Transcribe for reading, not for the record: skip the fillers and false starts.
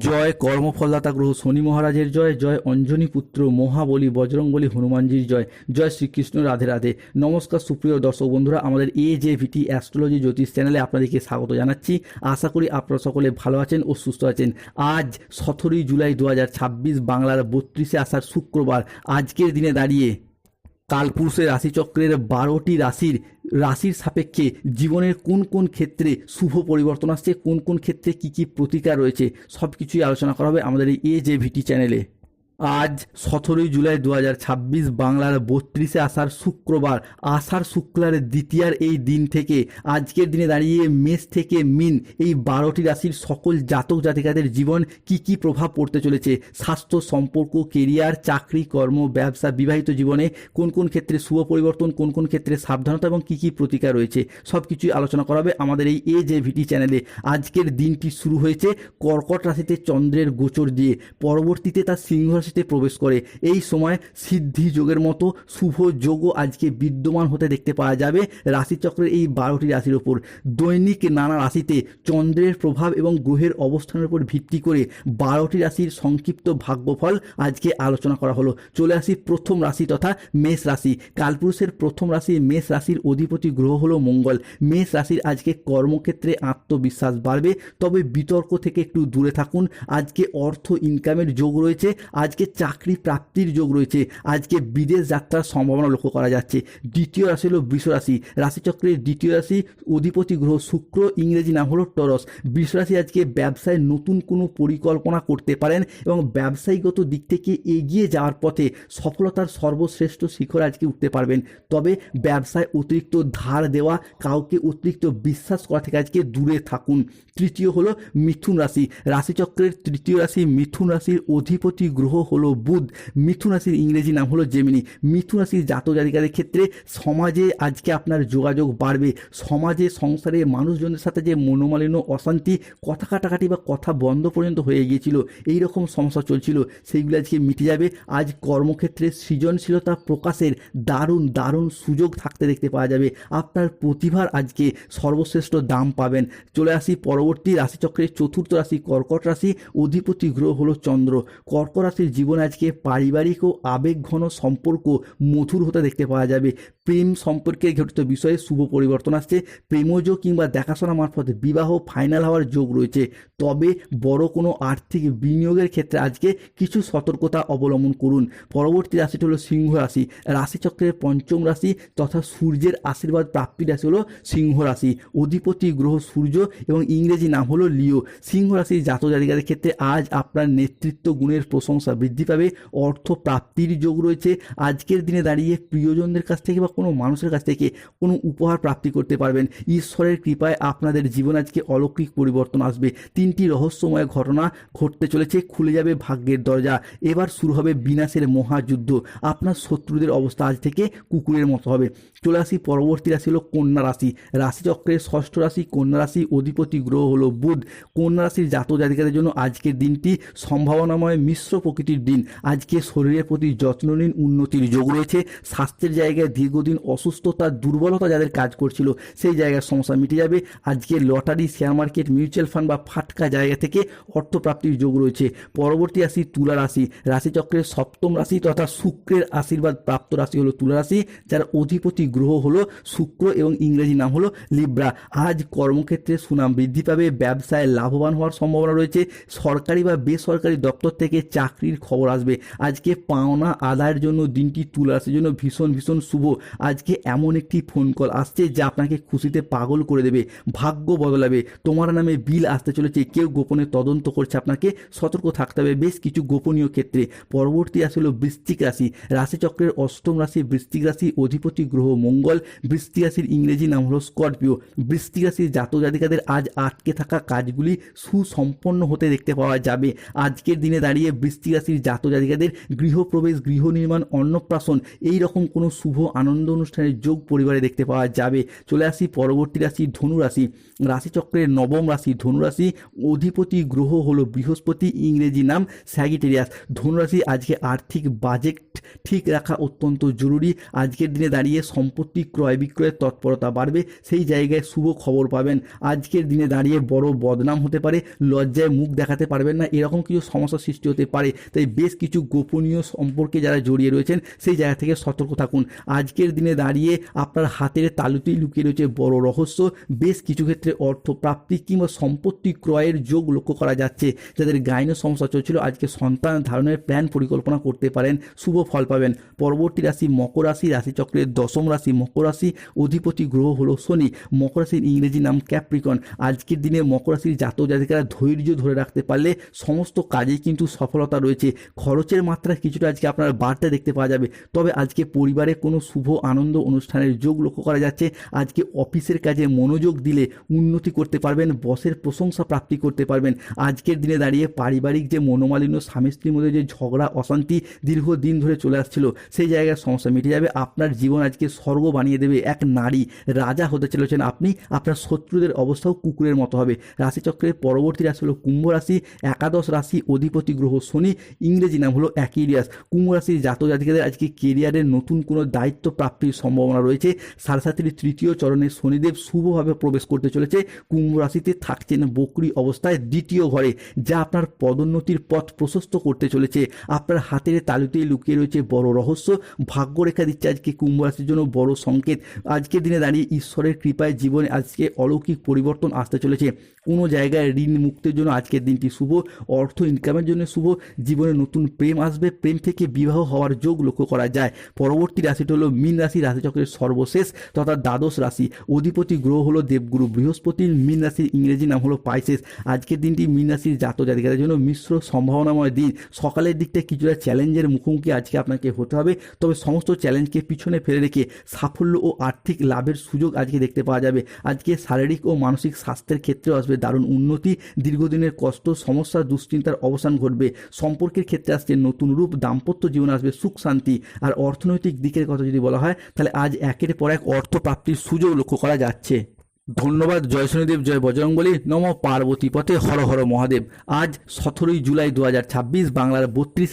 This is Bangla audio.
জয় কর্মফলদাতা গ্রহ শনি মহারাজের জয়, জয় অঞ্জনী পুত্র মহাবলী বজরংবলী হনুমানজির জয়, জয় শ্রীকৃষ্ণ। রাধে রাধে। নমস্কার সুপ্রিয় দর্শক বন্ধুরা, আমাদের AJVT অ্যাস্ট্রোলজি জ্যোতিষ চ্যানেলে আপনাদেরকে স্বাগত জানাচ্ছি। আশা করি আপনারা সকলে ভালো আছেন ও সুস্থ আছেন। আজ 17 জুলাই 2026 বাংলার 32শে আষাঢ় শুক্রবার। আজকের দিনে দাঁড়িয়ে কালপুরুষের রাশিচক্রের 12টি রাশির সাপেক্ষে জীবনের কোন কোন ক্ষেত্রে শুভ পরিবর্তন আসছে, কোন কোন ক্ষেত্রে কি কি প্রতিকার রয়েছে, সব কিছুই আলোচনা করা হবে আমাদের এই AJVT চ্যানেলে। আজ 17 জুলাই 2026 বাংলার 32শে আষাঢ় শুক্রবার। আষাঢ় শুক্লার দ্বিতীয়ার এই দিন থেকে আজকের দিনে দাঁড়িয়ে মেষ থেকে মীন এই 12টি রাশির সকল জাতক জাতিকাদের জীবন কি কি প্রভাব পড়তে চলেছে, স্বাস্থ্য, সম্পর্ক, কেরিয়ার, চাকরি, কর্ম, ব্যবসা, বিবাহিত জীবনে কোন কোন ক্ষেত্রে শুভ পরিবর্তন, কোন কোন ক্ষেত্রে সাবধানতা এবং কি কি প্রতিকার রয়েছে, সব কিছুই আলোচনা করা হবে আমাদের এই AJVT চ্যানেলে। আজকের দিনটি শুরু হয়েছে কর্কট রাশিতে চন্দ্রের গোচর দিয়ে, পরবর্তীতে তার সিংহ রাশিতে প্রবেশ করে। এই সময় সিদ্ধি যোগের মতো শুভ যোগও আজকে বিদ্যমান হতে দেখতে পাওয়া যাবে রাশিচক্রের এই 12টি রাশির ওপর। দৈনিক নানা রাশিতে চন্দ্রের প্রভাব এবং গ্রহের অবস্থানের উপর ভিত্তি করে 12টি রাশির সংক্ষিপ্ত ভাগ্যফল আজকে আলোচনা করা হলো। চলে আসি প্রথম রাশি তথা মেষ রাশি। কালপুরুষের প্রথম রাশি মেষ রাশির অধিপতি গ্রহ হলো মঙ্গল। মেষ রাশির আজকে কর্মক্ষেত্রে আত্মবিশ্বাস বাড়বে, তবে বিতর্ক থেকে একটু দূরে থাকুন। আজকে অর্থ ইনকামের যোগ রয়েছে, আজকে চাকরি প্রাপ্তির যোগ রয়েছে, আজকে বিদেশ যাত্রার সম্ভাবনা লক্ষ্য করা যাচ্ছে। দ্বিতীয় রাশি হলো বৃষ রাশি। রাশিচক্রের দ্বিতীয় রাশি অধিপতি গ্রহ শুক্র, ইংরেজি নাম হলো টরস। বৃষ রাশি আজকে ব্যবসায় নতুন কোনো পরিকল্পনা করতে পারেন এবং ব্যবসায়িকগত দিক থেকে এগিয়ে যাওয়ার পথে সফলতার সর্বশ্রেষ্ঠ শিখর আজকে উঠতে পারবেন। তবে ব্যবসায় অতিরিক্ত ধার দেওয়া, কাউকে অতিরিক্ত বিশ্বাস করা থেকে আজকে দূরে থাকুন। তৃতীয় হলো মিথুন রাশি। রাশিচক্রের তৃতীয় রাশি মিথুন রাশির অধিপতি গ্রহ হলো বুধ। মিথুন রাশির ইংরেজি নাম হলো জেমিনি। মিথুন রাশির জাতক জাতিকাদের ক্ষেত্রে সমাজে আজকে আপনার যোগাযোগ বাড়বে। সমাজে সংসারে মানুষজনের সাথে যে মনোমালিন্য, অশান্তি, কথা কাটাকাটি বা কথা বন্ধ পর্যন্ত হয়ে গিয়েছিল, এই রকম সমস্যা চলছিল, সেইগুলো আজকে মিটে যাবে। আজ কর্মক্ষেত্রে সৃজনশীলতা প্রকাশের দারুণ সুযোগ থাকতে দেখতে পাওয়া যাবে। আপনার প্রতিভার আজকে সর্বশ্রেষ্ঠ দাম পাবেন। চলে আসি পরবর্তী রাশিচক্রের চতুর্থ রাশি কর্কট রাশি। অধিপতি গ্রহ হলো চন্দ্র। কর্কট রাশির জীবন আজকে পারিবারিক ও আবেগঘন সম্পর্ক মধুর হতে দেখতে পাওয়া যাবে। প্রেম সম্পর্কে ঘটিত বিষয়ে শুভ পরিবর্তন আসছে। প্রেমজ কিংবা দেখাশোনা মারফত বিবাহ ফাইনাল হওয়ার যোগ রয়েছে। তবে বড় কোনো আর্থিক বিনিয়োগের ক্ষেত্রে আজকে কিছু সতর্কতা অবলম্বন করুন। পরবর্তী রাশিটি হলো সিংহ রাশি। রাশিচক্রের পঞ্চম রাশি তথা সূর্যের আশীর্বাদ প্রাপ্তি রাশি হলো সিংহ রাশি। অধিপতি গ্রহ সূর্য এবং ইংরেজি নাম হলো লিও। সিংহ রাশির জাতক জাতিকাদের ক্ষেত্রে আজ আপনার নেতৃত্ব গুণের প্রশংসা বৃদ্ধি পাবে, অর্থ প্রাপ্তির যোগ রয়েছে। আজকের দিনে দাঁড়িয়ে প্রিয়জনদের কাছ থেকে বা কোনো মানুষের কাছ থেকে কোনো উপহার প্রাপ্তি করতে পারবেন। ঈশ্বরের কৃপায় আপনাদের জীবন আজকে অলৌকিক পরিবর্তন আসবে। 3টি রহস্যময় ঘটনা ঘটতে চলেছে, খুলে যাবে ভাগ্যের দরজা। এবার শুরু হবে বিনাশের মহাযুদ্ধ। আপনার শত্রুদের অবস্থা আজ থেকে কুকুরের মতো হবে। চলে আসি পরবর্তী রাশি হলো কন্যা রাশি। রাশিচক্রের ষষ্ঠ রাশি কন্যা রাশি। অধিপতি গ্রহ হলো বুধ। কন্যা রাশির জাতক জাতিকাদের জন্য আজকের দিনটি সম্ভাবনাময় মিশ্র প্রকৃতির দিন। আজকে শরীরের প্রতি যত্ন নিন, উন্নতির যোগ রয়েছে। স্বাস্থ্যের জায়গায় দীর্ঘদিন অসুস্থতা, দুর্বলতা যাদের কাজ করছিল, সেই জায়গার সমস্যা মিটে যাবে। আজকে lottery, share market, mutual fund বা ফাটকা জায়গা থেকে অর্থপ্রাপ্তির যোগ রয়েছে। পরবর্তী রাশি তুলা রাশি। রাশিচক্রের সপ্তম রাশি তথা শুক্রের আশীর্বাদ প্রাপ্ত রাশি হলো তুলা রাশি, যার অধিপতি গ্রহ হলো শুক্র এবং ইংরেজি নাম হলো লিব্রা। আজ কর্মক্ষেত্রে সুনাম বৃদ্ধি পাবে, ব্যবসায় লাভবান হওয়ার সম্ভাবনা রয়েছে। সরকারি বা বেসরকারি দপ্তর থেকে চাকরির খবর আসবে। আজকে পাওনা আদায়ের জন্য দিনটি তুলা রাশির জন্য ভীষণ শুভ। আজকে এমন একটি ফোন কল আসছে যা আপনাকে খুশিতে পাগল করে দেবে, ভাগ্য বদলাবে। তোমার নামে বিল আসতে চলেছে, কেউ গোপনে তদন্ত করছে, আপনাকে সতর্ক থাকতে হবে বেশ কিছু গোপনীয় ক্ষেত্রে। পরবর্তী রাশি হলো বৃশ্চিক রাশি। রাশিচক্রের অষ্টম রাশি বৃশ্চিক রাশি। অধিপতি গ্রহ মঙ্গল। বৃশ্চিক রাশির ইংরেজি নাম হলো স্করপিও। বৃশ্চিক রাশির জাতক জাতিকাদের আজ আটকে থাকা কাজগুলি সুসম্পন্ন হতে দেখতে পাওয়া যাবে। আজকের দিনে দাঁড়িয়ে বৃশ্চিক রাশি রাশির জাতক জাতিকাদের গৃহপ্রবেশ, গৃহ নির্মাণ, অন্নপ্রাশন এই রকম কোনো শুভ আনন্দ অনুষ্ঠানের যোগ পরিবারে দেখতে পাওয়া যাবে। চলে আসি পরবর্তী রাশি ধনু রাশি। রাশিচক্রের নবম রাশি ধনু রাশি, অধিপতি গ্রহ হলো বৃহস্পতি, ইংরেজি নাম স্যাগিটেরিয়াস। ধনুরাশি আজকে আর্থিক বাজেট ঠিক রাখা অত্যন্ত জরুরি। আজকের দিনে দাঁড়িয়ে সম্পত্তি ক্রয় বিক্রয়ের তৎপরতা বাড়বে, সেই জায়গায় শুভ খবর পাবেন। আজকের দিনে দাঁড়িয়ে বড় বদনাম হতে পারে, লজ্জায় মুখ দেখাতে পারবেন না, এরকম কিছু সমস্যার সৃষ্টি হতে পারে। তাই বেশ কিছু গোপনীয় সম্পর্কে যারা জড়িয়ে রয়েছেন সেই জায়গা থেকে সতর্ক থাকুন। আজকের দিনে দাঁড়িয়ে আপনার হাতের তালুতেই লুকিয়ে রয়েছে বড় রহস্য। বেশ কিছু ক্ষেত্রে অর্থপ্রাপ্তি কিংবা সম্পত্তি ক্রয়ের যোগ লক্ষ্য করা যাচ্ছে। যাদের গাইনো সমস্যা চলছিল আজকে সন্তান ধারণের প্ল্যান পরিকল্পনা করতে পারেন, শুভ ফল পাবেন। পরবর্তী রাশি মকর রাশি। রাশিচক্রের দশম রাশি মকর রাশি, অধিপতি গ্রহ হলো শনি। মকর রাশির ইংরেজি নাম ক্যাপ্রিকন। আজকের দিনে মকর রাশির জাতক জাতিকারা ধৈর্য ধরে রাখতে পারলে সমস্ত কাজেই কিন্তু সফলতা রয়েছে। খরচের মাত্রা কিছুটা আজকে আপনার বাড়তে দেখতে পাওয়া যাবে, তবে আজকে পরিবারে কোনো শুভ আনন্দ অনুষ্ঠানের যোগ লক্ষ্য করা যাচ্ছে। আজকে অফিসের কাজে মনোযোগ দিলে উন্নতি করতে পারবেন, বসের প্রশংসা প্রাপ্তি করতে পারবেন। আজকের দিনে দাঁড়িয়ে পারিবারিক যে মনোমালিন্য, স্বামী স্ত্রীর মধ্যে যে ঝগড়া অশান্তি দীর্ঘদিন ধরে চলে আসছিল সেই জায়গায় সমস্যা মিটে যাবে। আপনার জীবন আজকে স্বর্গ বানিয়ে দেবে এক নারী, রাজা হতে চলেছেন আপনি। আপনার শত্রুদের অবস্থাও কুকুরের মতো হবে। রাশিচক্রের পরবর্তী রাশি হলো কুম্ভ রাশি। একাদশ রাশি, অধিপতি গ্রহ শনি, ইংরেজি নাম হলো অ্যাকুয়ারিয়াস। কুম্ভ রাশির জাতক জাতিকাদের আজকে কেরিয়ারের নতুন কোনো দায়িত্ব প্রাপ্তির সম্ভাবনা রয়েছে। সাড়ে তৃতীয় চরণে শনিদেব শুভভাবে প্রবেশ করতে চলেছে। কুম্ভ রাশিতে থাকছেন বকরি অবস্থায় দ্বিতীয় ঘরে, যা আপনার পদোন্নতির পথ প্রশস্ত করতে চলেছে। আপনার হাতের তালুতেই লুকিয়ে রয়েছে বড় রহস্য। ভাগ্যরেখা দিচ্ছে আজকে কুম্ভ রাশির জন্য বড় সংকেত। আজকের দিনে দাঁড়িয়ে ঈশ্বরের কৃপায় জীবনে আজকে অলৌকিক পরিবর্তন আসতে চলেছে। কোনো জায়গায় ঋণ মুক্তির জন্য আজকের দিনটি শুভ, অর্থ ইনকামের জন্য শুভ। জীবনে নতুন প্রেম আসবে, প্রেম থেকে বিবাহ হওয়ার যোগ লক্ষ্য করা যায়। পরবর্তী রাশিটি হলো মীন রাশি। রাশিচক্রের সর্বশেষ তথা দ্বাদশ রাশি, অধিপতি গ্রহ হলো দেবগুরু বৃহস্পতি। মীন রাশির ইংরেজি নাম হলো পাইসেস। আজকের দিনটি মীন রাশির জাতক জাতিকাদের জন্য মিশ্র সম্ভাবনাময় দিন। সকালের দিকটা কিছুটা চ্যালেঞ্জের মুখোমুখি আজকে আপনাকে হতে হবে, তবে সমস্ত চ্যালেঞ্জকে পিছনে ফেলে রেখে সাফল্য ও আর্থিক লাভের সুযোগ আজকে দেখতে পাওয়া যাবে। আজকে শারীরিক ও মানসিক স্বাস্থ্যের ক্ষেত্রে আসবে দারুণ উন্নতি। দীর্ঘদিনের কষ্ট, সমস্যা, দুশ্চিন্তার অবসান ঘটবে। সম্পর্কের ক্ষেত্রে আসছে নতুন রূপ। দাম্পত্য জীবনে আসবে সুখ শান্তি। আর অর্থনৈতিক দিকের কথা যদি বলা হয় তাহলে আজ একের পর এক অর্থ প্রাপ্তির সুযোগ লক্ষ্য করা যাচ্ছে। ধন্যবাদ। জয় শনিদেব, জয় বজরংবলী, নম পার্বতী পথে, হর হর মহাদেব। আজ 17 জুলাই 2026, বাংলার 32